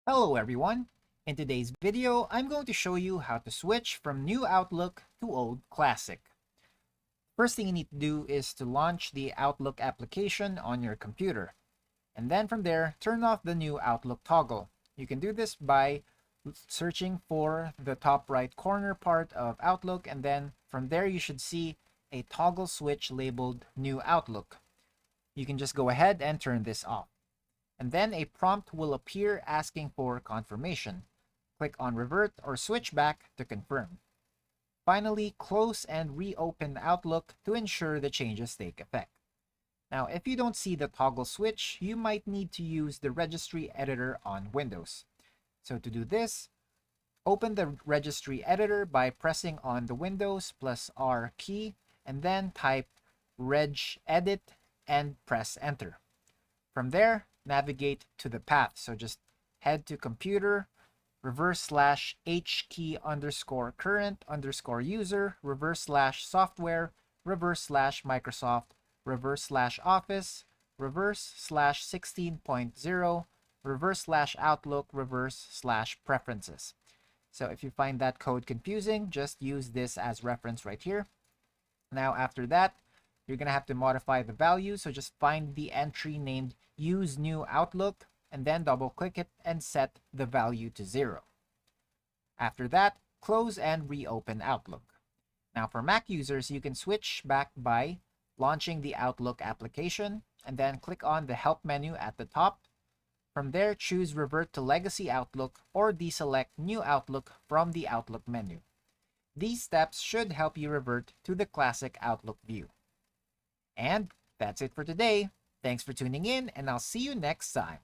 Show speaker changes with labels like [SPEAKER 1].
[SPEAKER 1] Hello everyone! In today's video, I'm going to show you how to switch from New Outlook to Old Classic. First thing you need to do is to launch the Outlook application on your computer. And then from there, turn off the New Outlook toggle. You can do this by searching for the top right corner part of Outlook, and then from there you should see a toggle switch labeled New Outlook. You can just go ahead and turn this off. And then a prompt will appear asking for confirmation. Click on Revert or Switch Back to confirm. Finally, close and reopen Outlook to ensure the changes take effect. Now, if you don't see the toggle switch, you might need to use the registry editor on Windows. So to do this, open the registry editor by pressing on the Windows plus R key and then type regedit and press enter. From there, navigate to the path. So just head to computer, /h key _ current _ user, /software, /Microsoft, /office, /16.0, /outlook, /preferences. So if you find that code confusing, just use this as reference right here. Now after that, you're going to have to modify the value. So just find the entry named Use New Outlook and then double click it and set the value to 0. After that, close and reopen Outlook. Now for Mac users, you can switch back by launching the Outlook application and then click on the Help menu at the top. From there, choose Revert to Legacy Outlook or deselect New Outlook from the Outlook menu. These steps should help you revert to the classic Outlook view. And that's it for today. Thanks for tuning in, and I'll see you next time.